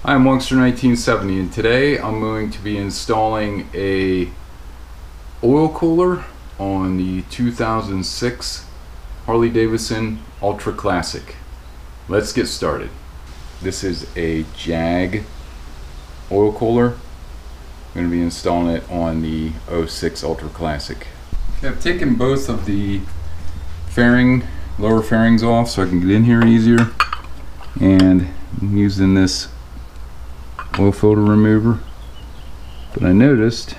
I'm Wongster1970 and today I'm going to be installing a oil cooler on the 2006 Harley-Davidson Ultra Classic. Let's get started. This is a Jag oil cooler. I'm going to be installing it on the 06 Ultra Classic. Okay, I've taken both of the lower fairings off so I can get in here easier, and I'm using this oil filter remover. But I noticed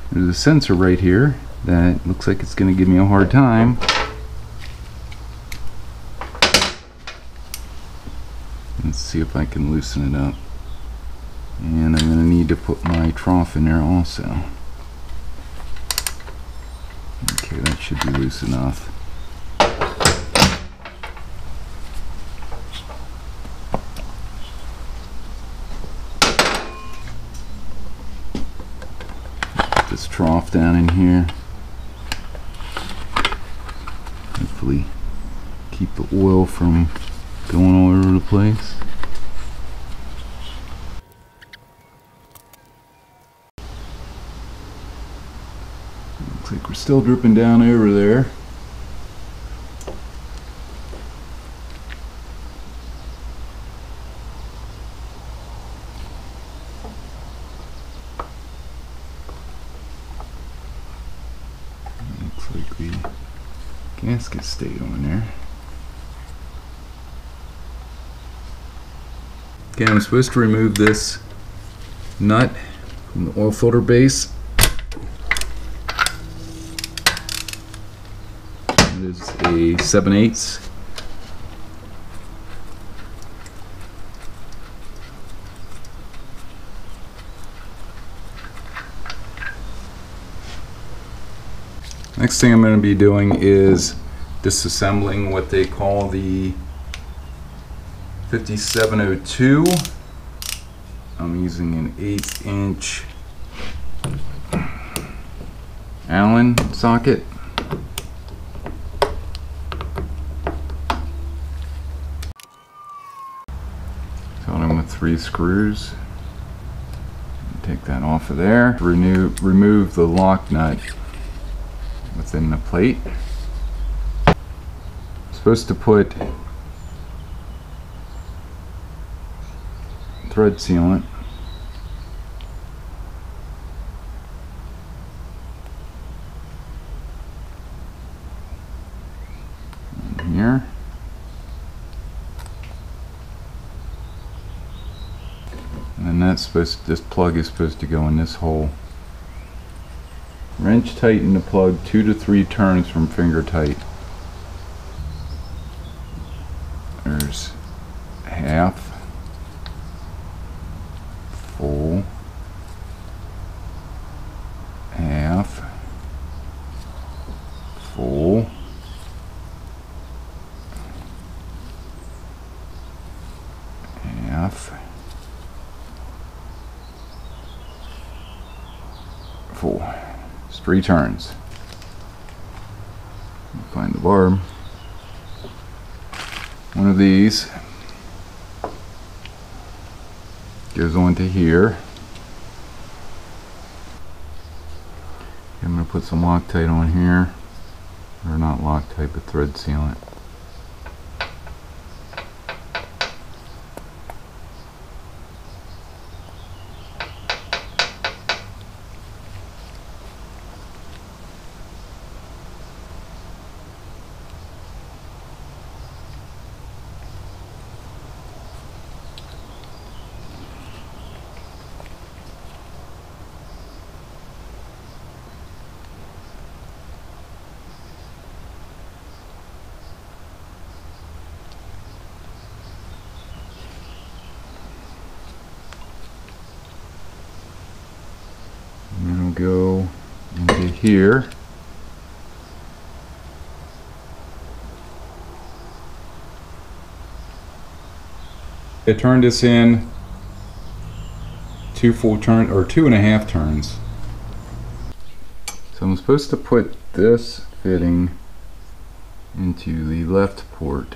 there's a sensor right here that looks like it's going to give me a hard time. Let's see if I can loosen it up. And I'm going to need to put my trough in there also. Okay, that should be loose enough. Put this trough down in here. Hopefully keep the oil from going all over the place. Looks like we're still dripping down over there. Looks like the gasket stayed on there. Okay, I'm supposed to remove this nut from the oil filter base. It is a 7/8. Next thing I'm going to be doing is disassembling what they call the 5702. I'm using an 1/8" Allen socket. Fill them with 3 screws. Take that off of there. Remove the lock nut within the plate. I'm supposed to put thread sealant in here. And that's this plug is supposed to go in this hole. Wrench tighten the plug 2 to 3 turns from finger tight. There's half, full, half, full, half, full. It's 3 turns. Find the barb. One of these goes onto here. I'm going to put some Loctite on here, or not Loctite, but thread sealant. Go into here. I turned this in 2 full turns, or 2.5 turns. So I'm supposed to put this fitting into the left port,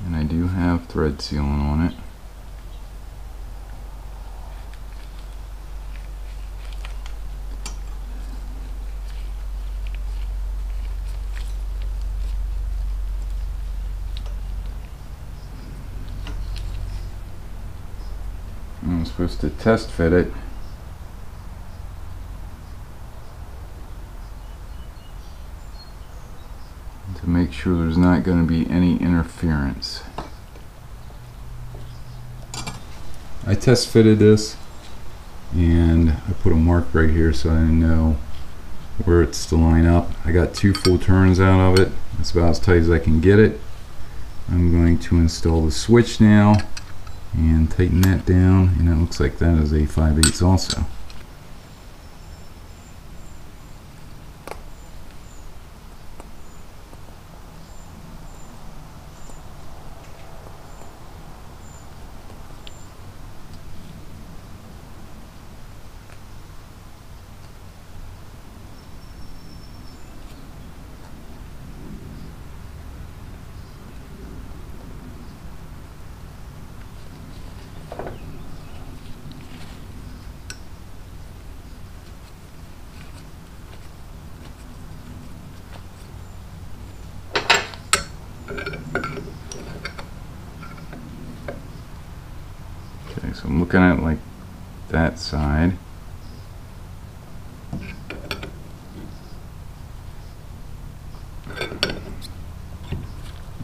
and I do have thread sealant on it. I'm supposed to test fit it. To make sure there's not going to be any interference. I test fitted this and I put a mark right here so I know where it's to line up. I got 2 full turns out of it. That's about as tight as I can get it. I'm going to install the switch now and tighten that down, and it looks like that is a 5/8 also. Okay, so I'm looking at like that side.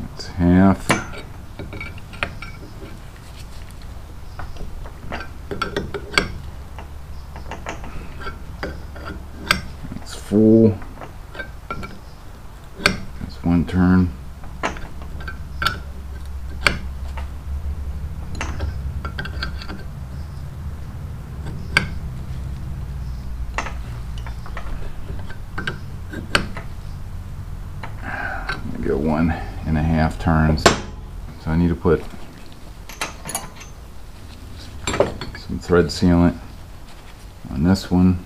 That's half. That's full. That's 1 turn. Maybe a 1.5 turns. So I need to put some thread sealant on this one.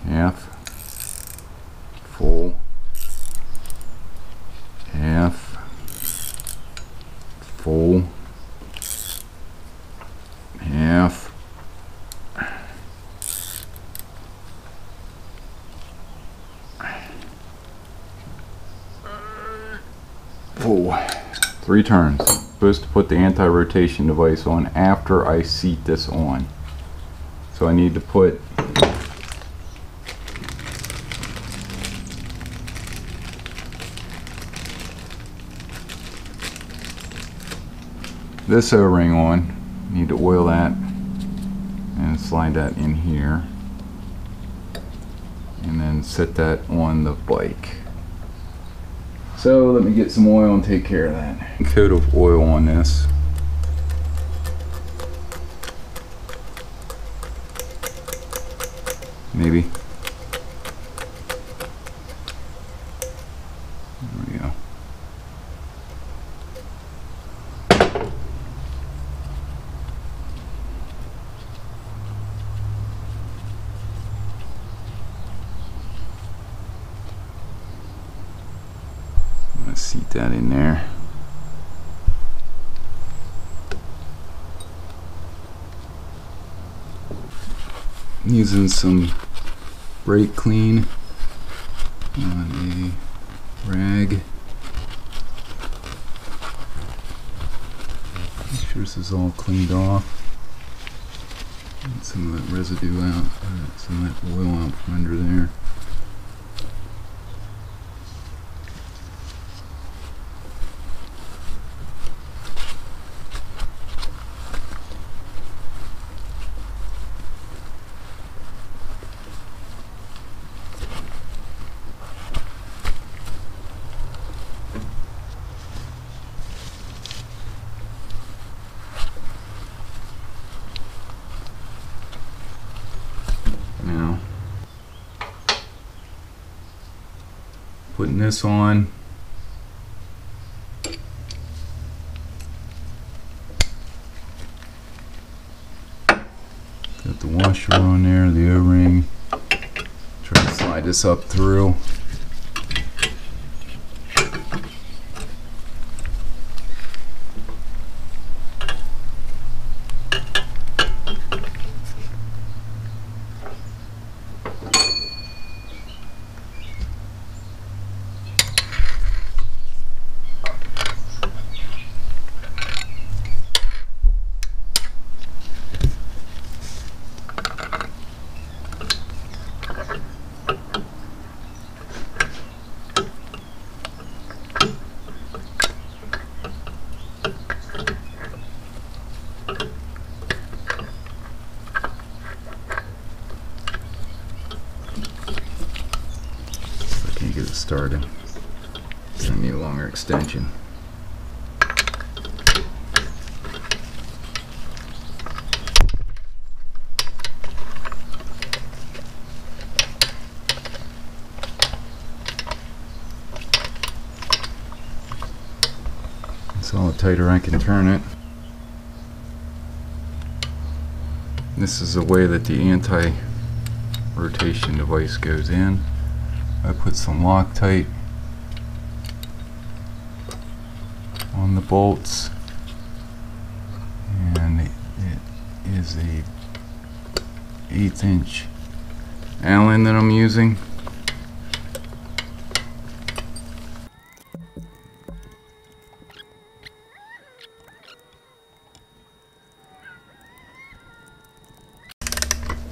Half, full, half, full, half, full. 3 turns. Supposed to put the anti-rotation device on after I seat this on. So I need to put this O-ring on. Need to oil that and slide that in here, and then set that on the bike. So let me get some oil and take care of that. A coat of oil on this. Maybe. There we go. Let's seat that in there. Using some brake clean on a rag. Make sure this is all cleaned off. Get some of that residue out, some of that oil out from under there. Now, putting this on. Got the washer on there, the O-ring. Try to slide this up through. started. I need a longer extension. It's all the tighter I can turn it. This is the way that the anti-rotation device goes in. I put some Loctite on the bolts, and it is a 1/8 inch Allen that I'm using.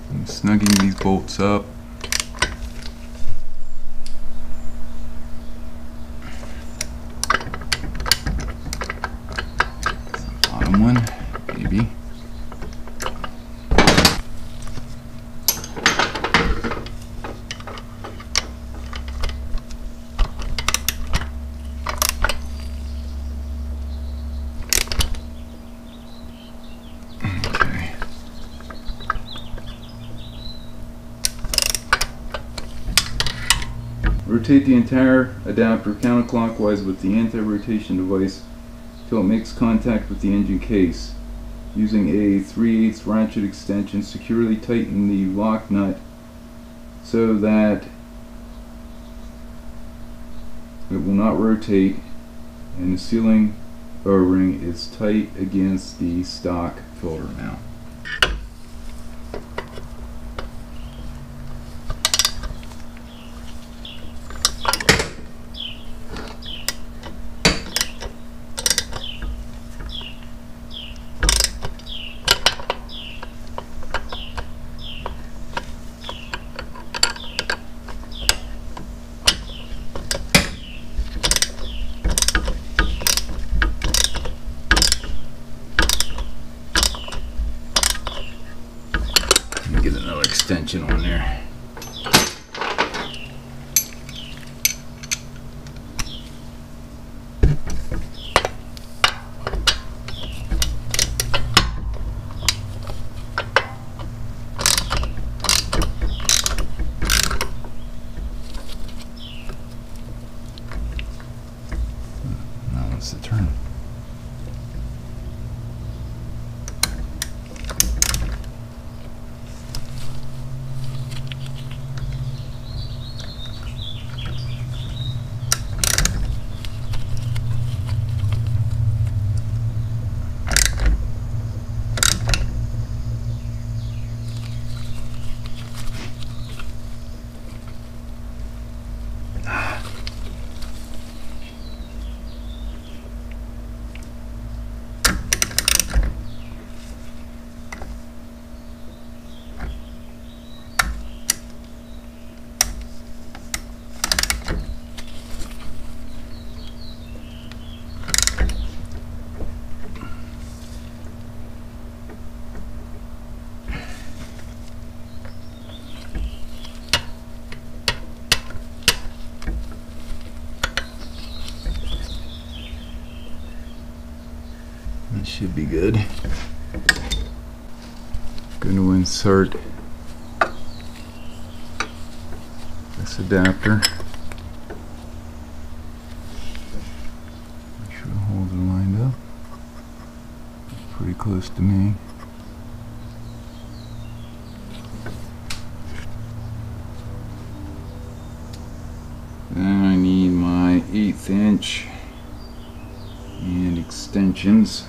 I'm snugging these bolts up. Bottom one, maybe. Rotate the entire adapter counterclockwise with the anti-rotation device till it makes contact with the engine case. Using a 3/8 ratchet extension, securely tighten the lock nut so that it will not rotate, and the sealing O-ring is tight against the stock filter mount. Get another extension on there. Now what's the turn? That should be good. Going to insert this adapter. Make sure the holes are lined up. Pretty close to me. Then I need my 1/8 inch and extensions.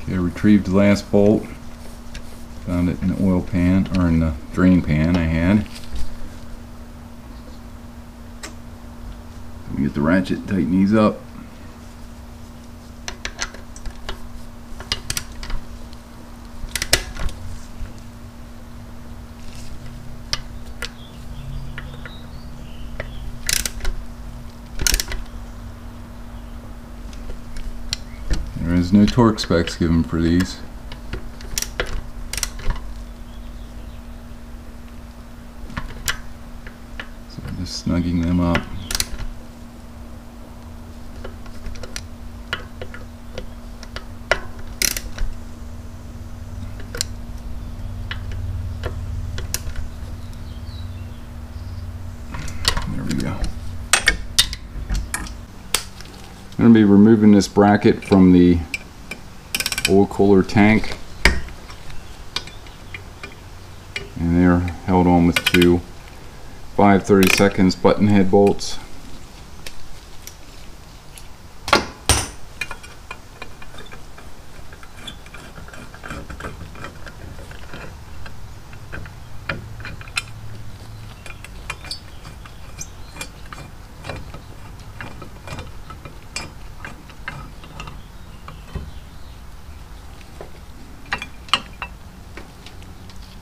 Okay, retrieved the last bolt. Found it in the oil pan, or in the drain pan I had. We get the ratchet, tighten these up. There is no torque specs given for these. So I'm just snugging them up. There we go. I'm going to be removing this bracket from the oil cooler tank, and they're held on with two 5/32 button head bolts.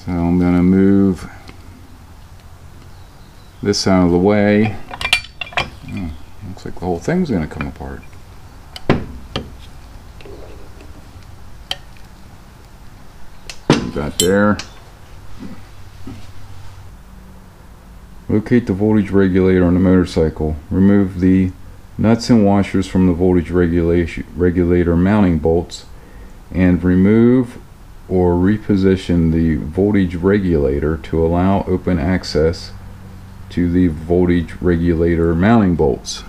So I'm going to move this out of the way. Oh, looks like the whole thing's going to come apart. Leave that there. Locate the voltage regulator on the motorcycle. Remove the nuts and washers from the voltage regulator mounting bolts, and remove or reposition the voltage regulator to allow open access to the voltage regulator mounting bolts.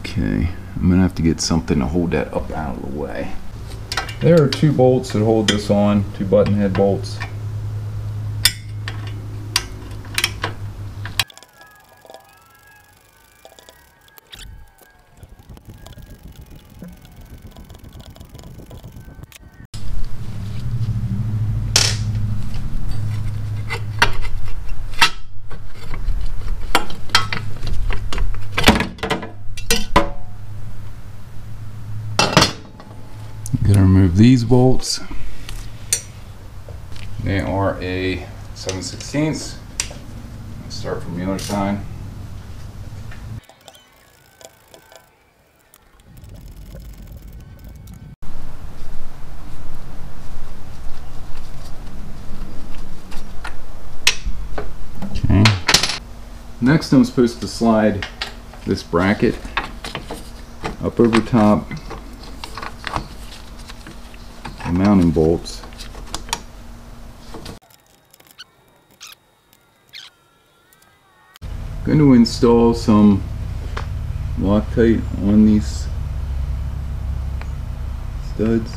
Okay, I'm gonna have to get something to hold that up out of the way. There are two bolts that hold this on, two button head bolts. Gonna remove these bolts. They are a 7/16. Let's start from the other side. Okay. Next, I'm supposed to slide this bracket up over top the mounting bolts. I'm going to install some Loctite on these studs.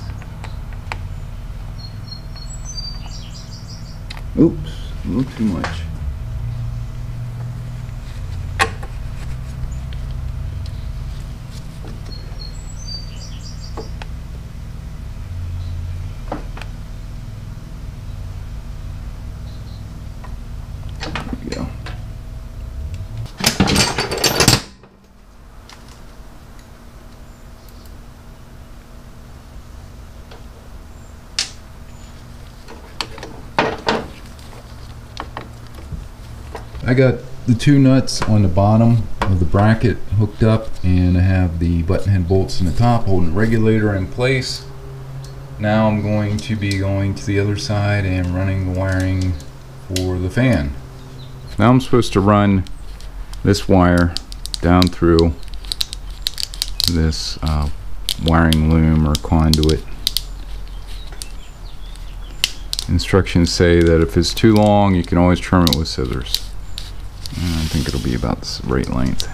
Oops, a little too much. I got the two nuts on the bottom of the bracket hooked up, and I have the button head bolts in the top holding the regulator in place. Now I'm going to be going to the other side and running the wiring for the fan. Now I'm supposed to run this wire down through this wiring loom or conduit. Instructions say that if it's too long, you can always trim it with scissors. And I think it'll be about the right length.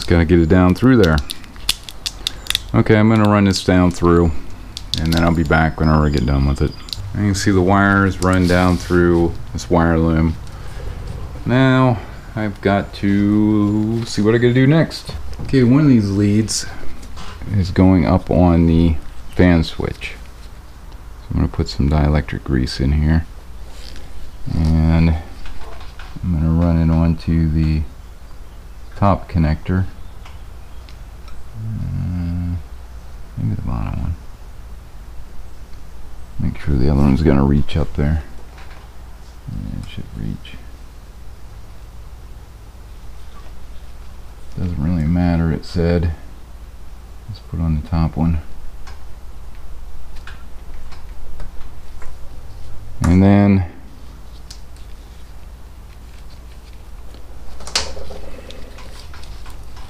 Just gotta get it down through there. Okay, I'm gonna run this down through, and then I'll be back whenever I get done with it. And you can see the wires run down through this wire loom. Now I've got to see what I gotta do next. Okay, one of these leads is going up on the fan switch. So I'm gonna put some dielectric grease in here, and I'm gonna run it onto the top connector. Maybe the bottom one. Make sure the other one's gonna reach up there. Yeah, it should reach. Doesn't really matter, it said. Let's put on the top one. And then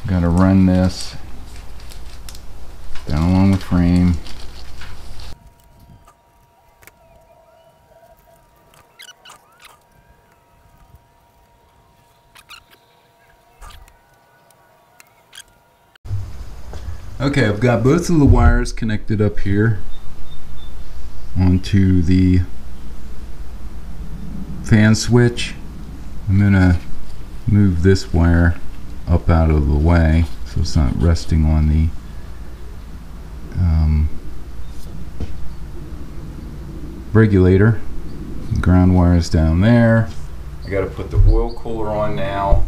gotta run this down along the frame. Okay, I've got both of the wires connected up here onto the fan switch. I'm gonna move this wire up out of the way so it's not resting on the regulator. The ground wire is down there. I got to put the oil cooler on now,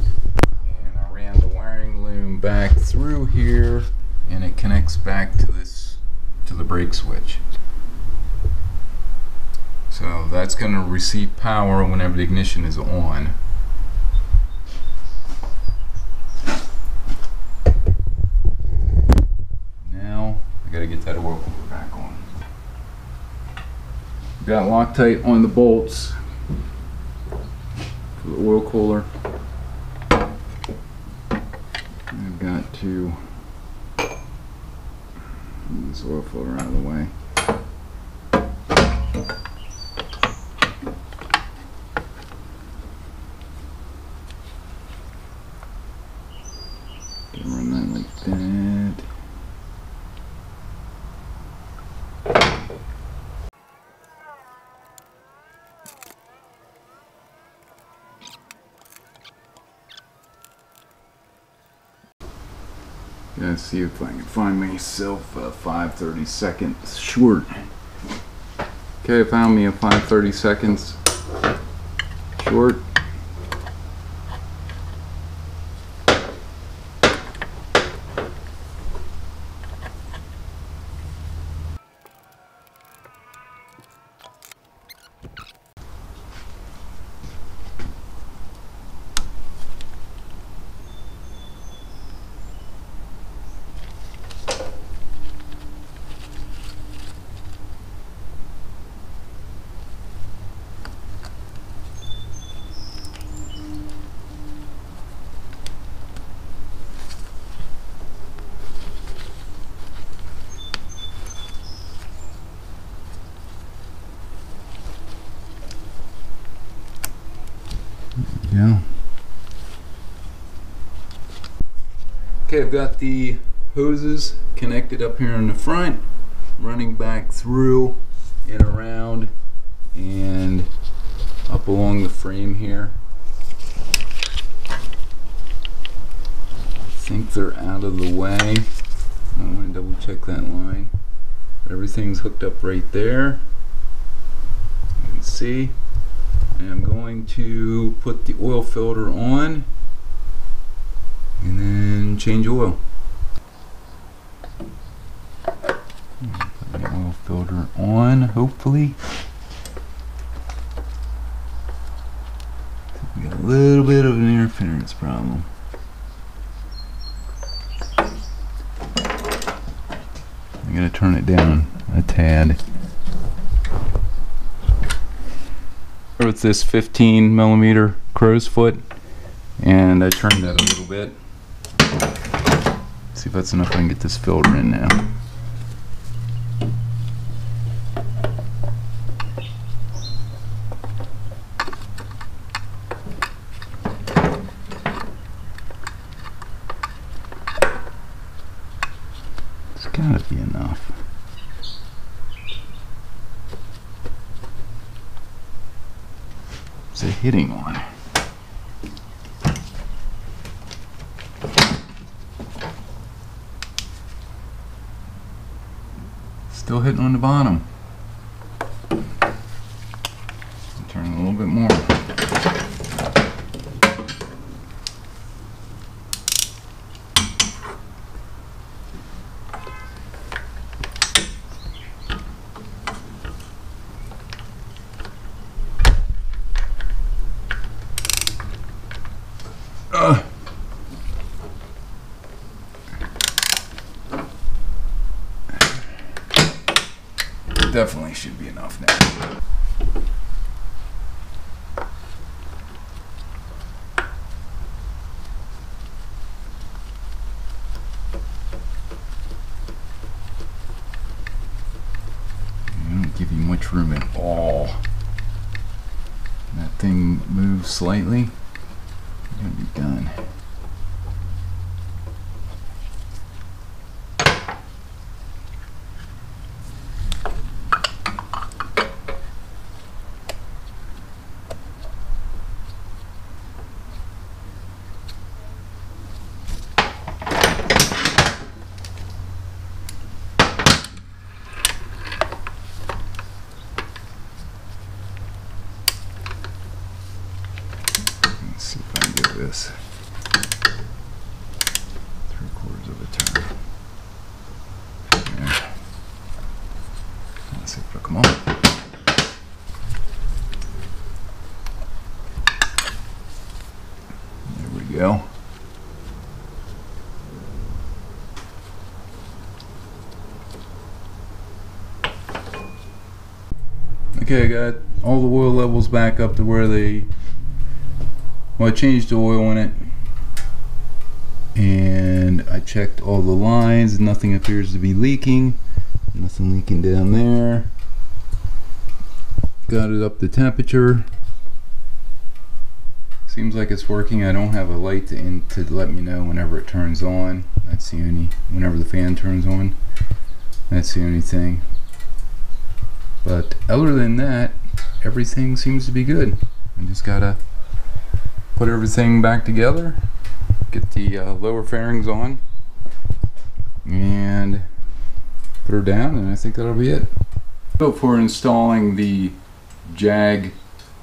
and I ran the wiring loom back through here, and it connects back to the brake switch. So that's going to receive power whenever the ignition is on. Now I got to get that oil cooler back on. Got Loctite on the bolts for the oil cooler. I've got to move this oil filter out of the way. Run that like that. Gotta see if I can find myself a 5/30 seconds short. Okay, I found me a 5/30 seconds short. Yeah. Okay, I've got the hoses connected up here in the front, running back through and around and up along the frame here. I think they're out of the way. I want to double check that line. Everything's hooked up right there. You can see. And I'm going to put the oil filter on and then change oil. Put the oil filter on, hopefully. We got a little bit of an interference problem. I'm going to turn it down a tad. With this 15mm crow's foot, and I turned that a little bit. See if that's enough. I can get this filter in now. What's it hitting on? Still hitting on the bottom. Turn it a little bit more. Definitely should be enough now. Don't give you much room at all. That thing moves slightly, you're gonna be done. Let's see if I can get this 3/4 of a turn. Yeah. Let's see if it'll come on. There we go. Okay, I got all the oil levels back up to where they, well, I changed the oil in it and I checked all the lines. Nothing appears to be leaking. Nothing leaking down there. Got it up to temperature. Seems like it's working. I don't have a light to let me know whenever it turns on. That's the only, whenever the fan turns on. That's the only thing. But other than that, everything seems to be good. I just gotta put everything back together, get the lower fairings on, and put her down, and I think that'll be it. So for installing the Jag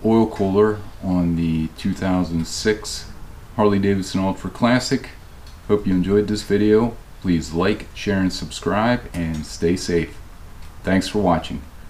oil cooler on the 2006 Harley-Davidson Ultra Classic. Hope you enjoyed this video. Please like, share, and subscribe, and stay safe. Thanks for watching.